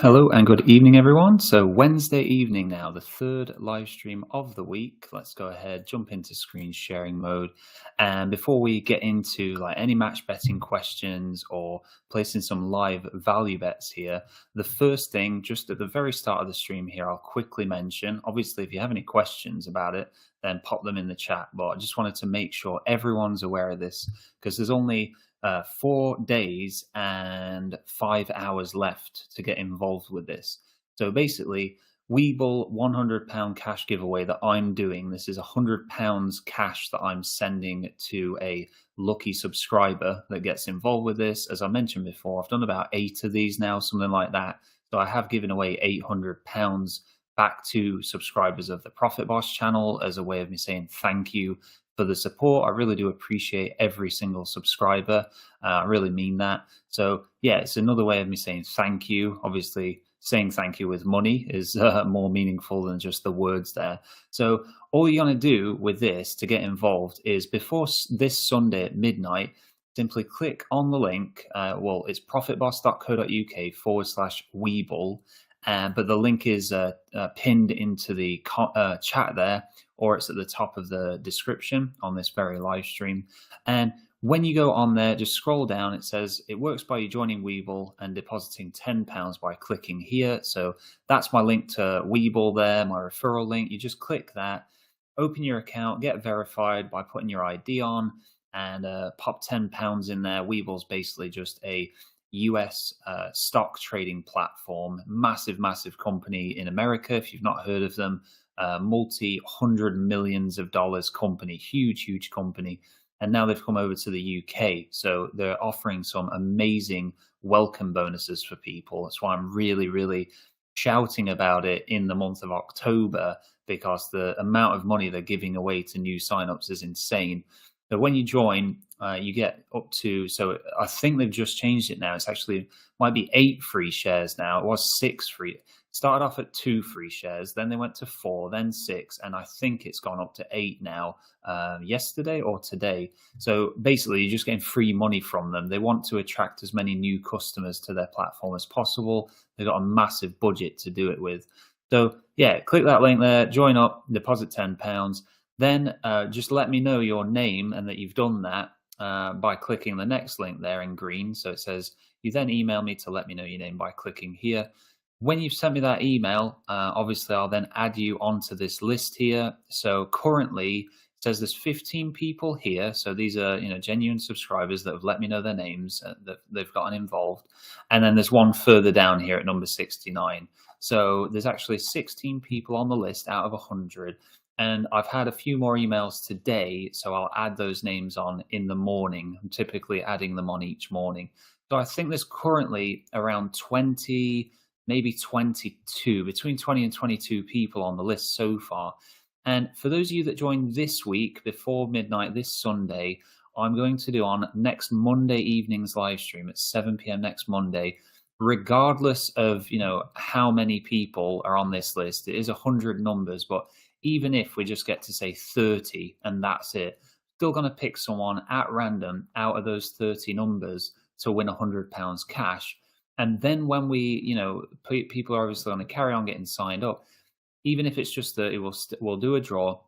Hello and good evening, everyone. So Wednesday evening now, the third live stream of the week. Let's go ahead, jump into screen sharing mode. And before we get into like any match betting questions or placing some live value bets here, the first thing just at the very start of the stream here, I'll quickly mention, obviously, if you have any questions about it, then pop them in the chat. But I just wanted to make sure everyone's aware of this because there's only 4 days and 5 hours left to get involved with this. So basically, Weeble £100 cash giveaway that I'm doing. This is £100 cash that I'm sending to a lucky subscriber that gets involved with this. As I mentioned before, I've done about 8 of these now, something like that. So I have given away £800 back to subscribers of the Profit Boss channel as a way of me saying thank you for the support. I really do appreciate every single subscriber. I really mean that. So yeah, it's another way of me saying thank you. Obviously, saying thank you with money is more meaningful than just the words there. So all you're going to do with this to get involved is before this Sunday at midnight, simply click on the link. Well, it's profitboss.co.uk/Weeble. But the link is pinned into the chat there, or it's at the top of the description on this very live stream. And when you go on there, just scroll down. It says it works by you joining Weeble and depositing £10 by clicking here. So that's my link to Weeble there, my referral link. You just click that, open your account, get verified by putting your ID on, and pop £10 in there. Weeble's basically just a US stock trading platform, massive company in America. If you've not heard of them, multi-hundred millions of dollars company, huge company. And now they've come over to the UK. So they're offering some amazing welcome bonuses for people. That's why I'm really shouting about it in the month of October, because the amount of money they're giving away to new signups is insane. So when you join, you get up to, so I think they've just changed it now. It's actually might be 8 free shares now. It was 6 free. It started off at 2 free shares, then they went to 4, then 6, and I think it's gone up to 8 now, yesterday or today. So basically, you're just getting free money from them. They want to attract as many new customers to their platform as possible. They've got a massive budget to do it with. So yeah, click that link there, join up, deposit £10. Then just let me know your name and that you've done that by clicking the next link there in green. So it says, you then email me to let me know your name by clicking here. When you've sent me that email, obviously I'll then add you onto this list here. So currently it says there's 15 people here. So these are, genuine subscribers that have let me know their names, that they've gotten involved. And then there's one further down here at number 69. So there's actually 16 people on the list out of 100. And I've had a few more emails today, so I'll add those names on in the morning. I'm typically adding them on each morning. So I think there's currently around 20, maybe 22, between 20 and 22 people on the list so far. And for those of you that joined this week before midnight, this Sunday, I'm going to do on next Monday evening's live stream at 7 p.m. next Monday. Regardless of, how many people are on this list, it is 100 numbers, but even if we just get to say 30 and that's it, still going to pick someone at random out of those 30 numbers to win £100 cash. And then when we, people are obviously going to carry on getting signed up, even if it's just 30, we'll do a draw.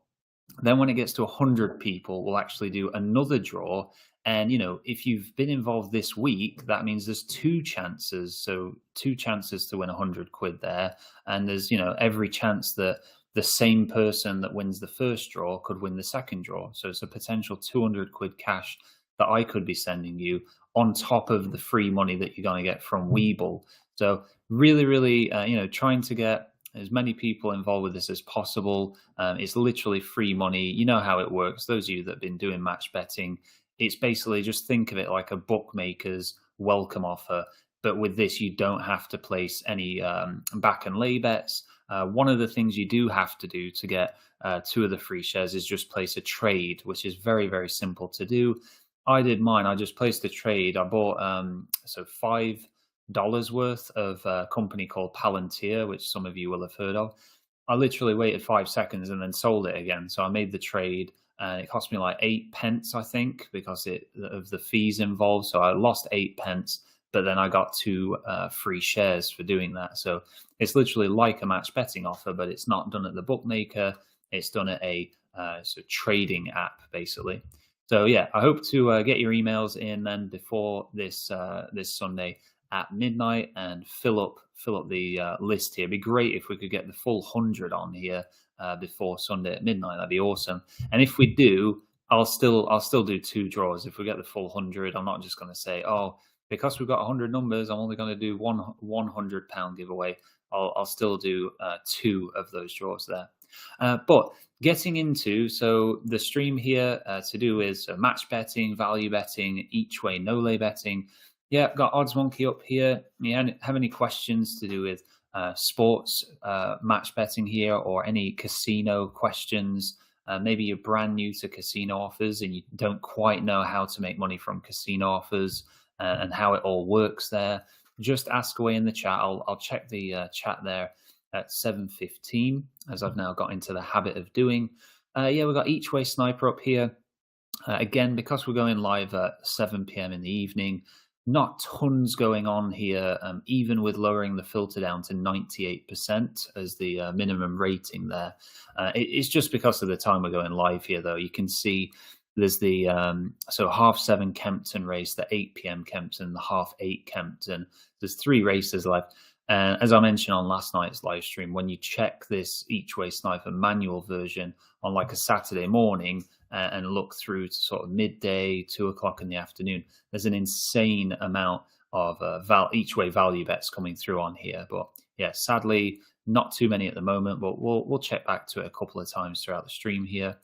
Then when it gets to 100 people, we'll actually do another draw. And, if you've been involved this week, that means there's 2 chances. So 2 chances to win £100 there. And there's, every chance that the same person that wins the first draw could win the second draw. So it's a potential £200 cash that I could be sending you on top of the free money that you're going to get from Weeble. So really, trying to get as many people involved with this as possible. It's literally free money. You know how it works. Those of you that have been doing match betting, it's basically just think of it like a bookmaker's welcome offer. But with this, you don't have to place any back and lay bets. One of the things you do have to do to get 2 of the free shares is just place a trade, which is very simple to do. I did mine. I just placed a trade. I bought $5 worth of a company called Palantir, which some of you will have heard of. I literally waited 5 seconds and then sold it again. So I made the trade and it cost me like 8 pence, I think, because of the fees involved. So I lost 8 pence. but then I got 2 free shares for doing that. So it's literally like a match betting offer, but it's not done at the bookmaker. It's done at a sort of trading app, basically. So yeah, I hope to get your emails in then before this this Sunday at midnight and fill up the list here. It'd be great if we could get the full 100 on here before Sunday at midnight. That'd be awesome. And if we do, I'll still do 2 draws. If we get the full 100, I'm not just going to say, oh, because we've got 100 numbers, I'm only going to do one £100 giveaway. I'll still do 2 of those draws there. But getting into, so the stream here to do is match betting, value betting, each way no lay betting. Yeah, got Odds Monkey up here. You have any questions to do with sports match betting here, or any casino questions? Maybe you're brand new to casino offers and you don't quite know how to make money from casino offers and how it all works there. Just ask away in the chat. I'll check the chat there at 7:15, as I've now got into the habit of doing. Yeah, we've got Each Way Sniper up here. Again, because we're going live at 7 p.m. in the evening, not tons going on here, even with lowering the filter down to 98% as the minimum rating there. It's just because of the time we're going live here, though. You can see there's the so 7:30 Kempton race, the 8 p.m. Kempton, the 8:30 Kempton. There's 3 races left. As I mentioned on last night's live stream, when you check this Each Way Sniper manual version on like a Saturday morning and look through to sort of midday, 2 o'clock in the afternoon, there's an insane amount of each way value bets coming through on here. But yeah, sadly, not too many at the moment, but we'll check back to it a couple of times throughout the stream here.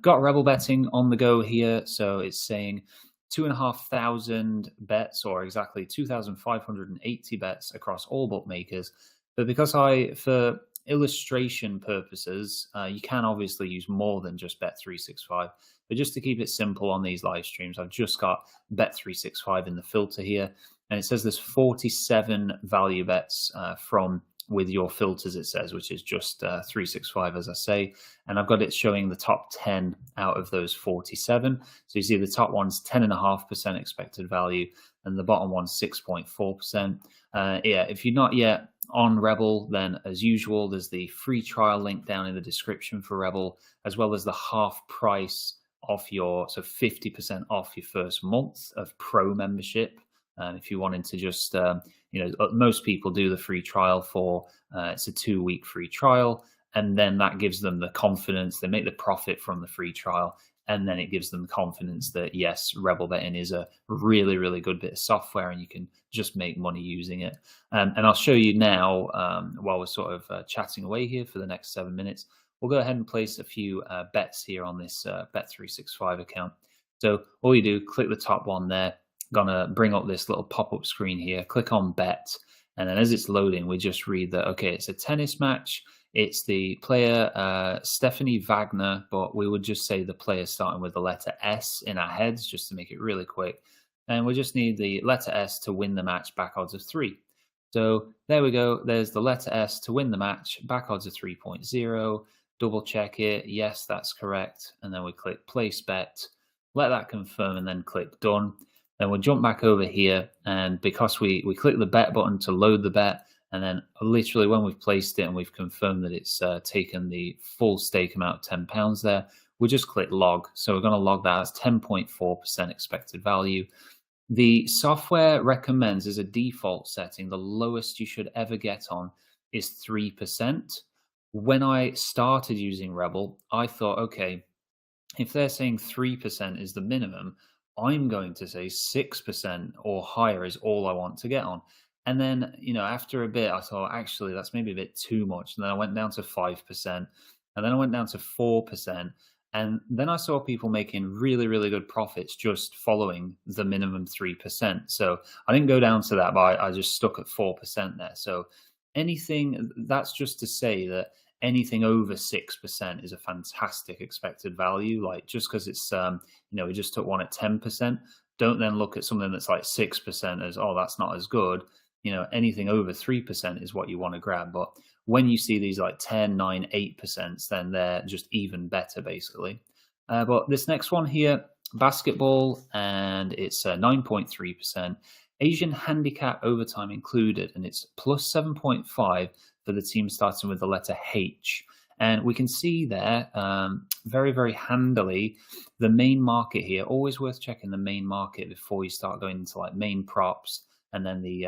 Got Rebel betting on the go here. So it's saying 2,500 bets, or exactly 2,580 bets across all bookmakers. But because for illustration purposes, you can obviously use more than just Bet365. But just to keep it simple on these live streams, I've just got Bet365 in the filter here. And it says there's 47 value bets from with your filters, it says, which is just 365, as I say. And I've got it showing the top 10 out of those 47. So you see the top one's 10.5% expected value, and the bottom one's 6.4%. Yeah, if you're not yet on Rebel, then as usual, there's the free trial link down in the description for Rebel, as well as the half price off so 50% off your first month of pro membership. If you wanted to just, most people do the free trial for, it's a 2-week free trial, and then that gives them the confidence. They make the profit from the free trial, and then it gives them confidence that, yes, Rebel Betting is a really, really good bit of software, and you can just make money using it. And I'll show you now, while we're sort of chatting away here for the next 7 minutes, we'll go ahead and place a few bets here on this Bet365 account. So all you do, click the top one there. Gonna bring up this little pop-up screen here, click on bet, and then as it's loading, we just read that, okay, it's a tennis match. It's the player Stephanie Wagner, but we would just say the player starting with the letter S in our heads, just to make it really quick. And we just need the letter S to win the match, back odds of 3. So there we go. There's the letter S to win the match, back odds of 3.0. Double check it. Yes, that's correct. And then we click place bet, let that confirm, and then click done. Then we'll jump back over here, and because we click the bet button to load the bet, and then literally when we've placed it and we've confirmed that it's taken the full stake amount of £10 there, we just click log. So we're going to log that as 10.4% expected value. The software recommends, as a default setting, the lowest you should ever get on is 3%. When I started using Rebel, I thought, okay, if they're saying 3% is the minimum, I'm going to say 6% or higher is all I want to get on. And then, after a bit, I thought, actually, that's maybe a bit too much. And then I went down to 5%, and then I went down to 4%. And then I saw people making really, really good profits just following the minimum 3%. So I didn't go down to that, but I just stuck at 4% there. So that's just to say that anything over 6% is a fantastic expected value. Like, just because it's, we just took one at 10%, don't then look at something that's like 6% as, oh, that's not as good. Anything over 3% is what you want to grab. But when you see these like 10, 9, 8%, then they're just even better, basically. But this next one here, basketball, and it's 9.3%. Asian handicap overtime included, and it's plus 7.5 for the team starting with the letter H. And we can see there very, very handily the main market here. Always worth checking the main market before you start going into like main props and then the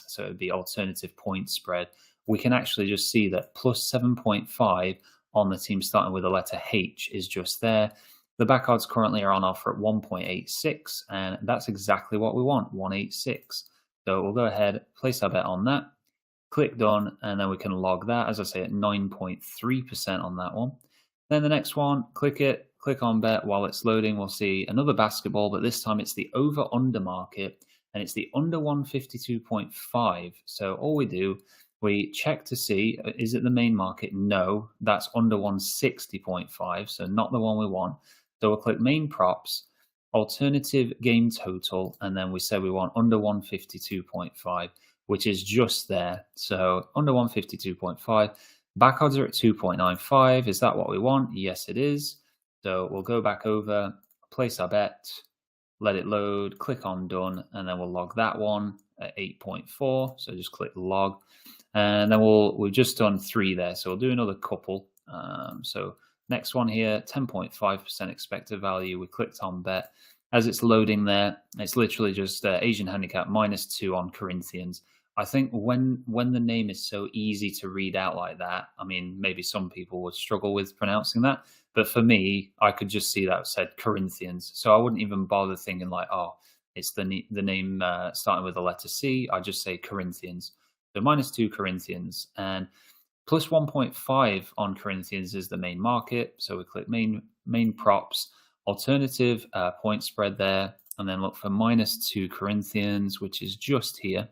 so it would be alternative point spread. We can actually just see that plus 7.5 on the team starting with the letter H is just there. The back odds currently are on offer at 1.86, and that's exactly what we want, 186. So we'll go ahead, place our bet on that, click done, and then we can log that, as I say, at 9.3% on that one. Then the next one, click it, click on bet. While it's loading, we'll see another basketball, but this time it's the over-under market, and it's the under 152.5. So all we do, we check to see, is it the main market? No, that's under 160.5, so not the one we want. So we'll click main props, alternative game total, and then we say we want under 152.5, which is just there. So under 152.5, back odds are at 2.95. Is that what we want? Yes, it is. So we'll go back over, place our bet, let it load, click on done, and then we'll log that one at 8.4. So just click log. And then we've just done 3 there. So we'll do another couple. So next one here, 10.5% expected value. We clicked on bet. As it's loading there, it's literally just Asian handicap -2 on Corinthians. I think when the name is so easy to read out like that, I mean, maybe some people would struggle with pronouncing that. But for me, I could just see that it said Corinthians. So I wouldn't even bother thinking like, oh, it's the name starting with the letter C. I just say Corinthians. So -2 Corinthians, and plus 1.5 on Corinthians is the main market. So we click main props, alternative point spread there, and then look for -2 Corinthians, which is just here.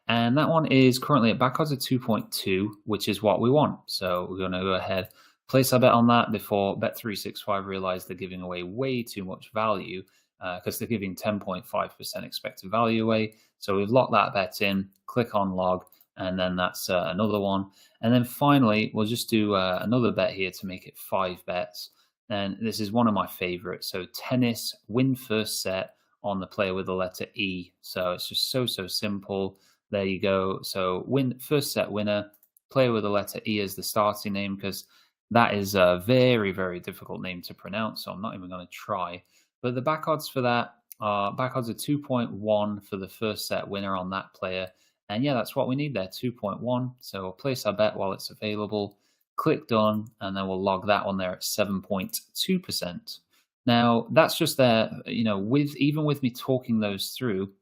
And that one is currently at back odds of 2.2, which is what we want. So we're going to go ahead, place our bet on that before Bet365 realize they're giving away way too much value because they're giving 10.5% expected value away. So we've locked that bet in, click on log, and then that's another one. And then finally, we'll just do another bet here to make it 5 bets. And this is one of my favorites. So tennis, win first set on the player with the letter E. So it's just so simple. There you go. So win first set winner, player with the letter E as the starting name, because that is a very, very difficult name to pronounce. So I'm not even going to try. But the back odds for that are back odds of 2.1 for the first set winner on that player. And yeah, that's what we need there, 2.1. So we'll place our bet while it's available, click done, and then we'll log that one there at 7.2%. Now, that's just there, even with me talking those through,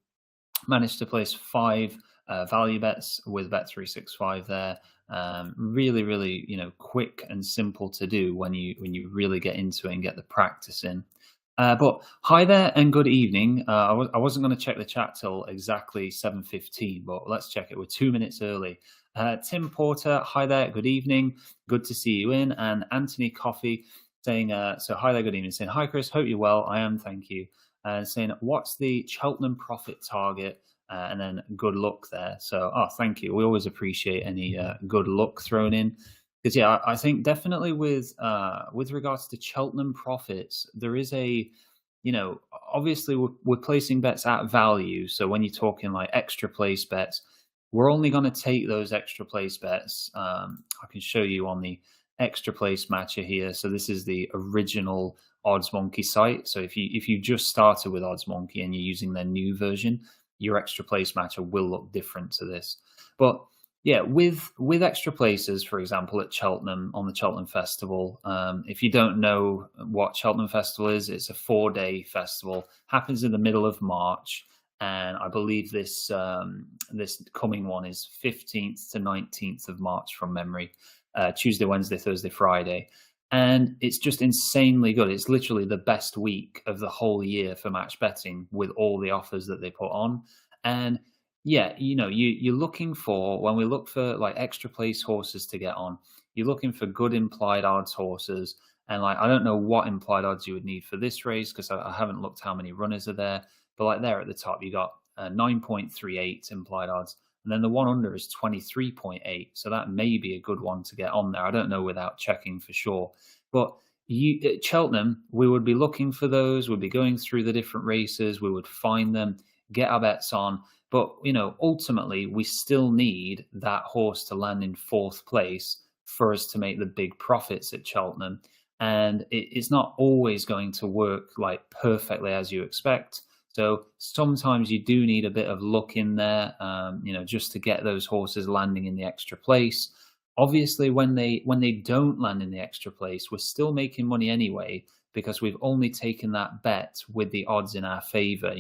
managed to place 5 value bets with Bet365 there. Really, really, quick and simple to do when you really get into it and get the practice in. But hi there and good evening. I wasn't going to check the chat till exactly 7:15, but let's check it. We're 2 minutes early. Tim Porter, hi there, good evening. Good to see you in. And Anthony Coffey saying, so hi there, good evening. Saying, hi Chris, hope you're well. I am, thank you. Saying, what's the Cheltenham profit target? And then good luck there. So, thank you. We always appreciate any good luck thrown in. Because yeah, I think definitely with regards to Cheltenham profits, there is a, obviously we're placing bets at value. So when you're talking like extra place bets, we're only going to take those extra place bets. I can show you on the extra place matcher here. So this is the original Odds Monkey site. So if you just started with Odds Monkey and you're using their new version, your extra place matcher will look different to this. But yeah, with extra places, for example, at Cheltenham on the Cheltenham Festival. If you don't know what Cheltenham Festival is, it's a 4-day festival. Happens in the middle of March, and I believe this coming one is 15th to 19th of March from memory. Tuesday, Wednesday, Thursday, Friday, and it's just insanely good. It's literally the best week of the whole year for match betting with all the offers that they put on. And yeah, you're looking for, when we look for like extra place horses to get on, you're looking for good implied odds horses. And like, I don't know what implied odds you would need for this race because I haven't looked how many runners are there. But like there at the top, you got 9.38 implied odds. And then the one under is 23.8. So that may be a good one to get on there. I don't know without checking for sure. But at Cheltenham, we would be looking for those. We'd be going through the different races. We would find them, get our bets on. But, ultimately, we still need that horse to land in fourth place for us to make the big profits at Cheltenham. And it's not always going to work like perfectly as you expect. So sometimes you do need a bit of luck in there, just to get those horses landing in the extra place. Obviously, when they don't land in the extra place, we're still making money anyway because we've only taken that bet with the odds in our favour.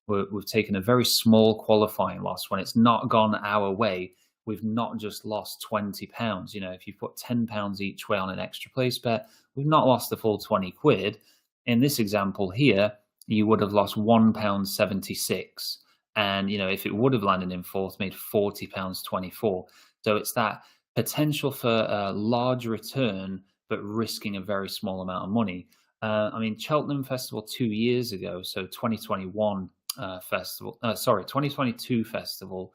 We've taken a very small qualifying loss when it's not gone our way. We've not just lost £20. If you put £10 each way on an extra place bet, we've not lost the full 20 quid. In this example here, you would have lost £1.76. And, if it would have landed in fourth, made £40.24. So it's that potential for a large return, but risking a very small amount of money. Cheltenham Festival 2 years ago, so 2021 festival, 2022 festival,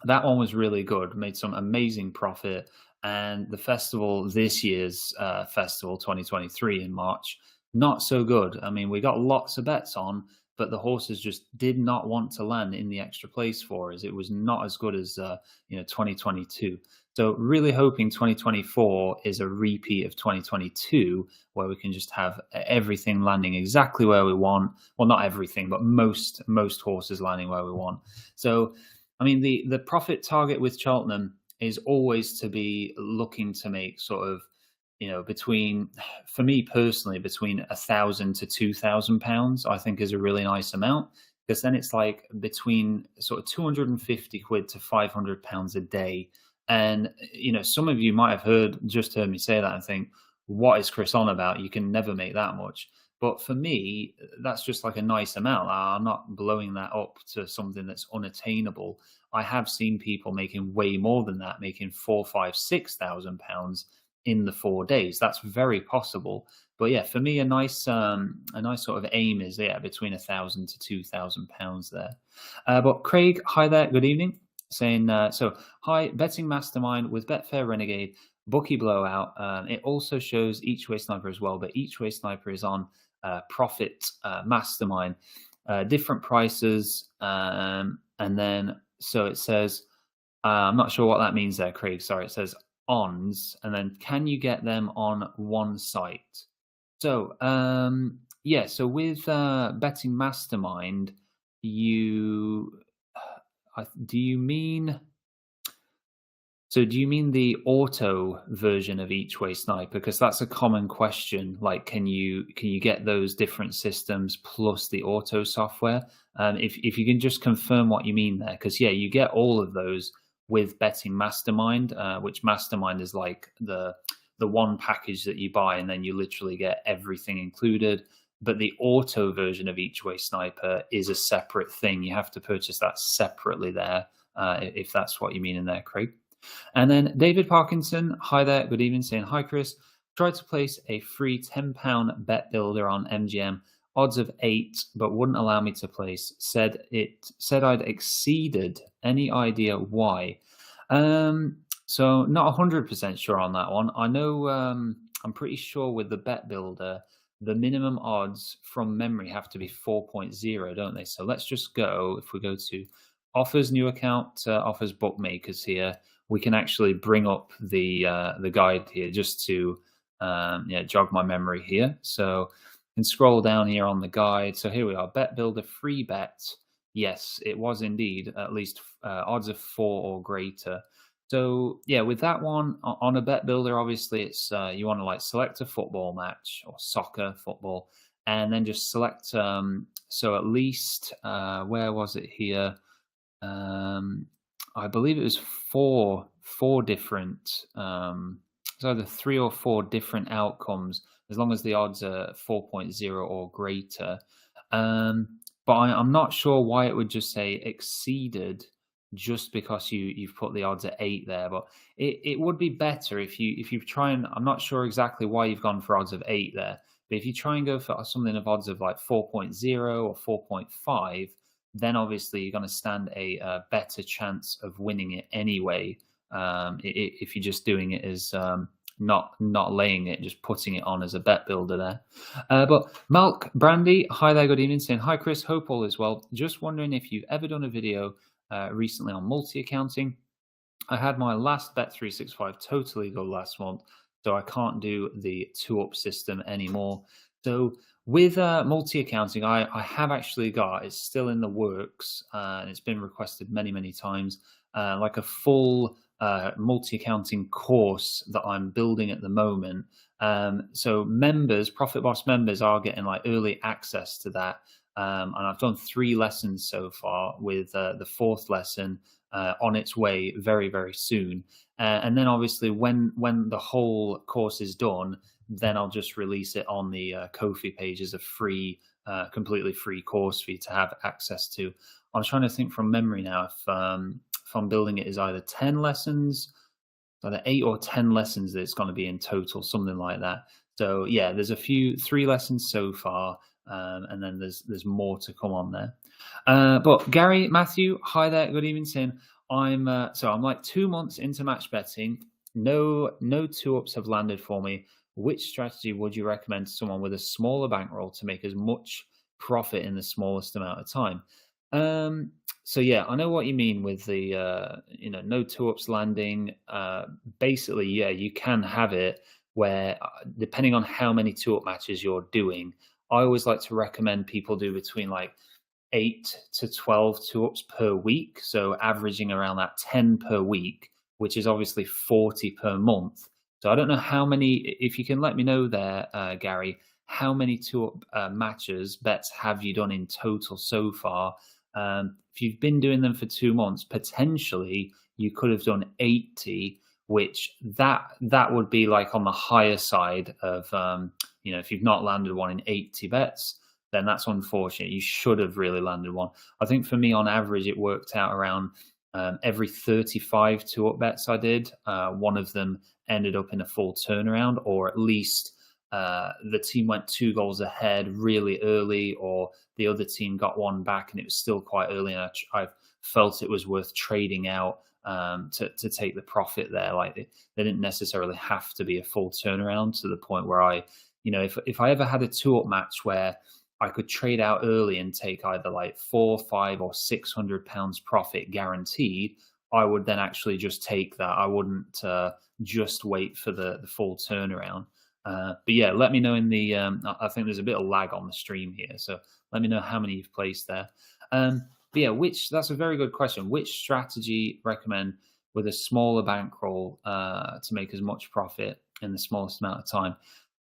that one was really good, made some amazing profit. And the festival, this year's festival, 2023 in March, not so good. We got lots of bets on, but the horses just did not want to land in the extra place for us. It was not as good as 2022. So really hoping 2024 is a repeat of 2022, where we can just have everything landing exactly where we want. Well, not everything, but most horses landing where we want. So, the profit target with Cheltenham is always to be looking to make sort of, for me personally, between £1,000 to £2,000, I think is a really nice amount, because then it's like between sort of 250 quid to £500 a day. And, some of you might have just heard me say that and think, what is Chris on about? You can never make that much. But for me, that's just like a nice amount. I'm not blowing that up to something that's unattainable. I have seen people making way more than that, making £4,000, £5,000, £6,000 in the 4 days. That's very possible. But yeah, for me, a nice sort of aim is between £1,000 to £2,000 there. But Craig, hi there, good evening. Saying hi, betting mastermind with Betfair Renegade, bookie blowout. It also shows each way sniper as well, but each way sniper is on profit mastermind, different prices, and then so it says, I'm not sure what that means there, Craig. Sorry, it says ons, and then can you get them on one site? So so with betting mastermind, do you mean the auto version of each way sniper? Because that's a common question. Like, can you get those different systems plus the auto software? If you can just confirm what you mean there, because you get all of those with betting mastermind, which mastermind is like the one package that you buy, and then you literally get everything included. But the auto version of each way sniper is a separate thing. You have to purchase that separately there, if that's what you mean in there, Craig. And then David Parkinson, hi there, good evening, saying hi, Chris. Tried to place a free £10 bet builder on MGM, odds of 8, but wouldn't allow me to place. Said I'd exceeded. Any idea why? So not 100% sure on that one. I know I'm pretty sure with the bet builder, the minimum odds from memory have to be 4.0, don't they? So let's just go, if we go to offers, new account, offers bookmakers here, we can actually bring up the guide here just to jog my memory here. So you can scroll down here on the guide. So here we are, bet builder free bet. Yes, it was indeed at least odds of 4 or greater. So yeah, with that one on a bet builder, obviously it's you want to like select a football match or soccer, football, and then just select. So at least where was it here? I believe it was four different. So either 3 or 4 different outcomes, as long as the odds are 4.0 or greater. But I'm not sure why it would just say exceeded, just because you've put the odds at 8 there. But it would be better if you try and, I'm not sure exactly why you've gone for odds of 8 there, but if you try and go for something of odds of like 4.0 or 4.5, then obviously you're going to stand a better chance of winning it anyway, if you're just doing it as not laying it, just putting it on as a bet builder there. But Malk Brandy, hi there, good evening, saying hi Chris, hope all is well. Just wondering if you've ever done a video recently on multi-accounting. I had my last Bet365 totally go last month, so I can't do the 2-up system anymore. So with multi-accounting, I have actually got, it's still in the works, and it's been requested many times, like a full multi-accounting course that I'm building at the moment. So members, Profit Boss members, are getting like early access to that. And I've done 3 lessons so far, with the 4th lesson on its way very soon. And then obviously when the whole course is done, then I'll just release it on the Ko-fi page as a free, completely free course for you to have access to. I'm trying to think from memory now if I'm building it as either 10 lessons, either 8 or 10 lessons that it's going to be in total, something like that. So yeah, there's 3 lessons so far, and then there's more to come on there. But Gary Matthew, hi there, good evening, saying I'm like 2 months into match betting. No 2-ups have landed for me. Which strategy would you recommend to someone with a smaller bankroll to make as much profit in the smallest amount of time? So yeah, I know what you mean with the no 2-ups landing. Basically, yeah, you can have it where depending on how many 2-up matches you're doing, I always like to recommend people do between like 8 to 12 2-ups per week, so averaging around that 10 per week, which is obviously 40 per month. So I don't know how many, if you can let me know there, Gary, how many 2-up matches, bets have you done in total so far? If you've been doing them for 2 months, potentially you could have done 80, which that would be like on the higher side of, if you've not landed one in 80 bets, then that's unfortunate. You should have really landed one. I think for me, on average, it worked out around every 35 2-up bets I did, one of them ended up in a full turnaround, or at least the team went 2 goals ahead really early, or the other team got one back and it was still quite early, and I felt it was worth trading out to take the profit there. Like they didn't necessarily have to be a full turnaround to the point where if I ever had a 2-up match where I could trade out early and take either like 400, 500, or 600 pounds profit guaranteed, I would then actually just take that. I wouldn't just wait for the full turnaround. But yeah, let me know in the. I think there's a bit of lag on the stream here, so let me know how many you've placed there. But yeah, that's a very good question. Which strategy recommend with a smaller bankroll to make as much profit in the smallest amount of time?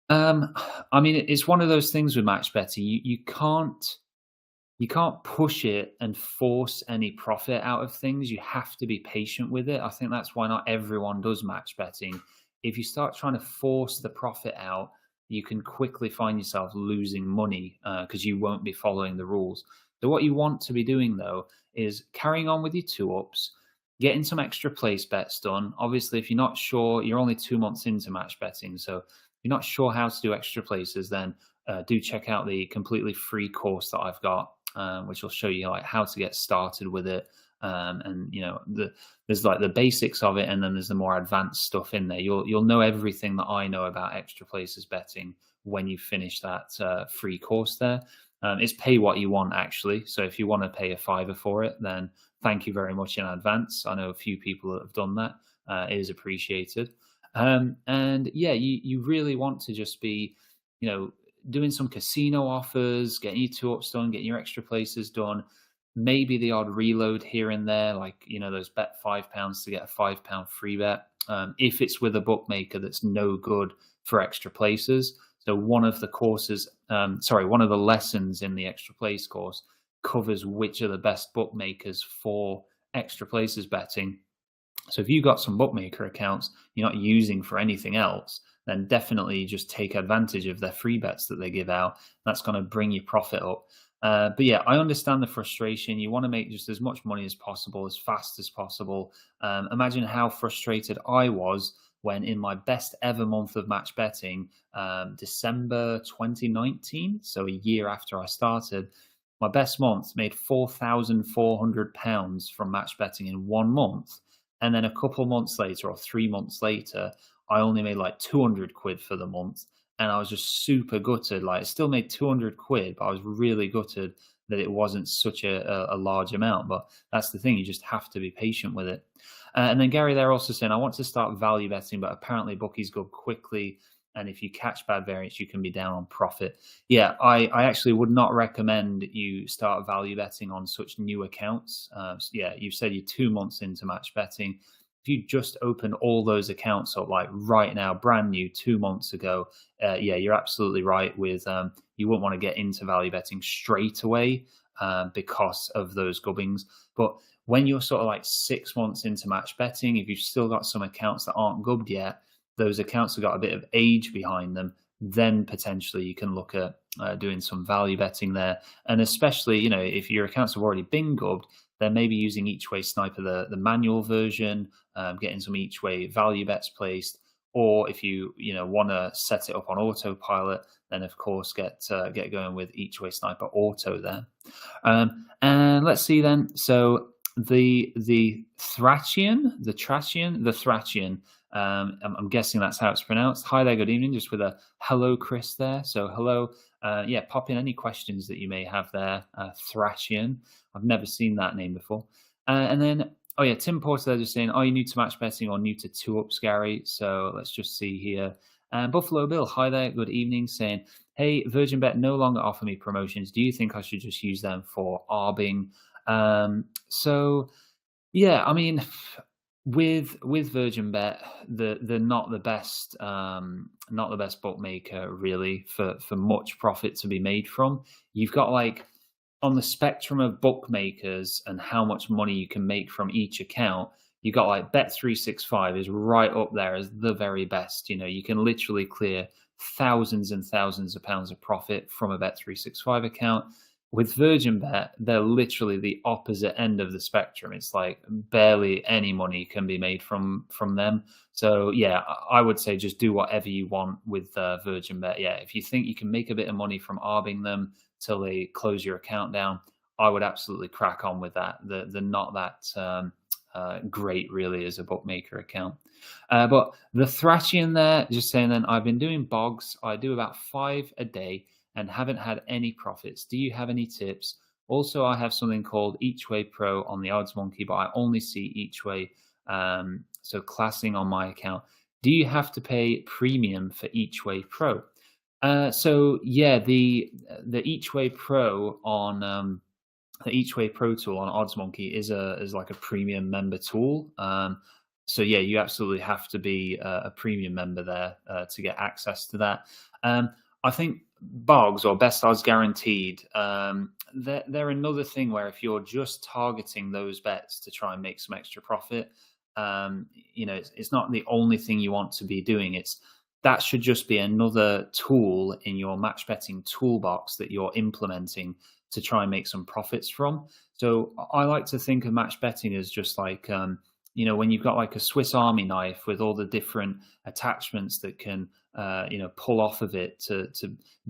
I mean, it's one of those things with match betting. You can't push it and force any profit out of things. You have to be patient with it. I think that's why not everyone does match betting. If you start trying to force the profit out, you can quickly find yourself losing money because you won't be following the rules. So what you want to be doing, though, is carrying on with your 2-ups, getting some extra place bets done. Obviously, if you're not sure, you're only 2 months into match betting, so if you're not sure how to do extra places, then do check out the completely free course that I've got, which will show you like how to get started with it. And there's like the basics of it, and then there's the more advanced stuff in there. You'll know everything that I know about extra places betting when you finish that free course there. It's pay what you want, actually. So if you want to pay a £5 for it, then thank you very much in advance. I know a few people that have done that. It is appreciated. And yeah, you really want to just be, doing some casino offers, getting your 2-ups done, getting your extra places done, maybe the odd reload here and there, like, those bet £5 to get a £5 free bet. If it's with a bookmaker that's no good for extra places. So one of the lessons in the extra place course covers which are the best bookmakers for extra places betting. So if you've got some bookmaker accounts you're not using for anything else, then definitely just take advantage of their free bets that they give out. That's going to bring your profit up. But yeah, I understand the frustration. You want to make just as much money as possible, as fast as possible. Imagine how frustrated I was when in my best ever month of match betting, December 2019, so a year after I started, my best month made £4,400 from match betting in 1 month. And then a couple months later, or 3 months later, I only made like 200 quid for the month. And I was just super gutted. Like, I still made 200 quid, but I was really gutted that it wasn't such a large amount. But that's the thing, you just have to be patient with it. And then Gary, they're also saying, I want to start value betting, but apparently bookies go quickly. And if you catch bad variance, you can be down on profit. Yeah, I actually would not recommend you start value betting on such new accounts. Yeah, you said you're 2 months into match betting. If you just open all those accounts up like right now, brand new 2 months ago, yeah, you're absolutely right with you wouldn't want to get into value betting straight away because of those gubbings. But when you're sort of like 6 months into match betting, if you've still got some accounts that aren't gubbed yet, those accounts have got a bit of age behind them, then potentially you can look at doing some value betting there. And especially, you know, if your accounts have already been gubbed, then maybe using Each Way Sniper, the manual version, getting some Each Way value bets placed. Or if you want to set it up on autopilot, then of course get going with Each Way Sniper Auto there. And let's see then. So the Thracian. I'm guessing that's how it's pronounced. Hi there, good evening. Just with a hello, Chris there. So hello. Yeah, pop in any questions that you may have there. Thracian. I've never seen that name before. And then, oh yeah, Tim Porter there just saying, are you new to match betting or new to 2-ups, Gary? So let's just see here. And Buffalo Bill, hi there, good evening, saying, hey, Virgin Bet no longer offer me promotions. Do you think I should just use them for arbing? So yeah, I mean, with Virgin Bet, they're not the best bookmaker really for much profit to be made from. You've got like on the spectrum of bookmakers and how much money you can make from each account, you got like Bet365 is right up there as the very best. You know, you can literally clear thousands and thousands of pounds of profit from a Bet365 account. With Virgin Bet, they're literally the opposite end of the spectrum. It's like barely any money can be made from them. So yeah, I would say just do whatever you want with Virgin Bet. Yeah, if you think you can make a bit of money from arbing them till they close your account down, I would absolutely crack on with that. They're not that great really as a bookmaker account. But the Thracian there, just saying then, I've been doing bogs. I do about 5 a day and haven't had any profits. Do you have any tips? Also, I have something called Each Way Pro on the Odds Monkey, but I only see Each Way, so classing on my account. Do you have to pay premium for Each Way Pro? So yeah, the Each Way Pro on the Each Way Pro tool on Odds Monkey is like a premium member tool. So yeah, you absolutely have to be a premium member there to get access to that. I think bogs or best odds guaranteed, they're another thing where if you're just targeting those bets to try and make some extra profit, it's not the only thing you want to be doing. That should just be another tool in your match betting toolbox that you're implementing to try and make some profits from. So I like to think of match betting as just like, when you've got like a Swiss Army knife with all the different attachments that can, pull off of it to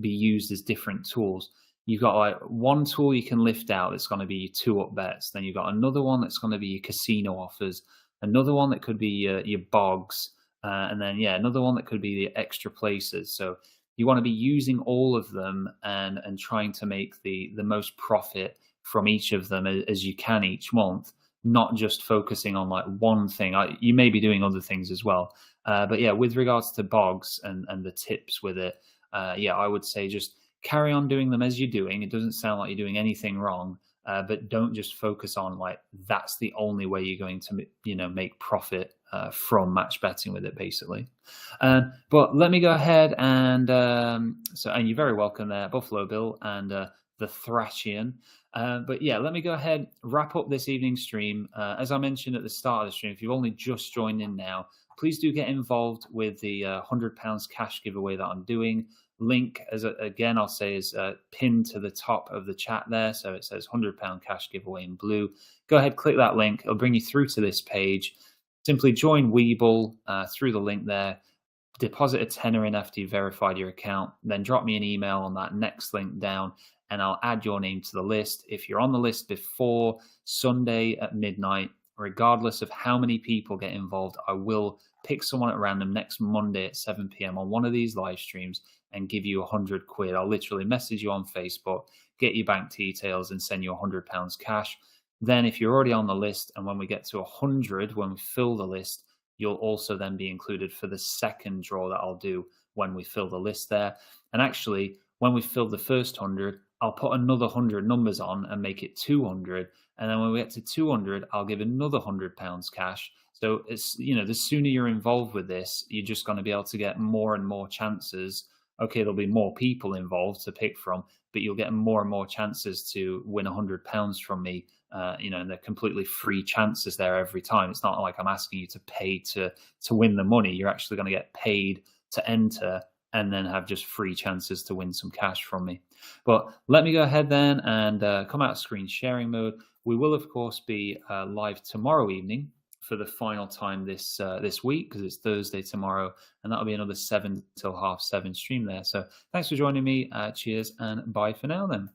be used as different tools. You've got like one tool you can lift out that's going to be your 2-up bets. Then you've got another one that's going to be your casino offers. Another one that could be your bogs. And then, another one that could be the extra places. So you want to be using all of them and trying to make the most profit from each of them as you can each month, not just focusing on like one thing. You may be doing other things as well. But yeah, with regards to bogs and the tips with it, I would say just carry on doing them as you're doing. It doesn't sound like you're doing anything wrong, but don't just focus on like that's the only way you're going to make profit from match betting with it, basically. But let me go ahead and and you're very welcome there, Buffalo Bill and the Thracian. But yeah, let me go ahead, wrap up this evening's stream. As I mentioned at the start of the stream, if you've only just joined in now, please do get involved with the £100 cash giveaway that I'm doing. Link, again, I'll say is pinned to the top of the chat there. So it says £100 cash giveaway in blue. Go ahead, click that link. It'll bring you through to this page. Simply join Weeble through the link there. Deposit a tenner in after you've verified your account. Then drop me an email on that next link down, and I'll add your name to the list. If you're on the list before Sunday at midnight, regardless of how many people get involved, I will pick someone at random next Monday at 7 p.m. on one of these live streams and give you £100. I'll literally message you on Facebook, get your bank details, and send you £100 cash. Then, if you're already on the list, and when we get to 100, when we fill the list, you'll also then be included for the second draw that I'll do when we fill the list there. And actually, when we fill the first 100, I'll put another 100 numbers on and make it 200. And then when we get to 200, I'll give another £100 cash. So it's, the sooner you're involved with this, you're just going to be able to get more and more chances. Okay, there'll be more people involved to pick from, but you'll get more and more chances to win £100 from me. And they're completely free chances there every time. It's not like I'm asking you to pay to win the money. You're actually going to get paid to enter and then have just free chances to win some cash from me. But let me go ahead then and come out of screen sharing mode. We will, of course, be live tomorrow evening for the final time this week, because it's Thursday tomorrow, and that'll be another 7 till 7:30 stream there. So thanks for joining me. Cheers and bye for now then.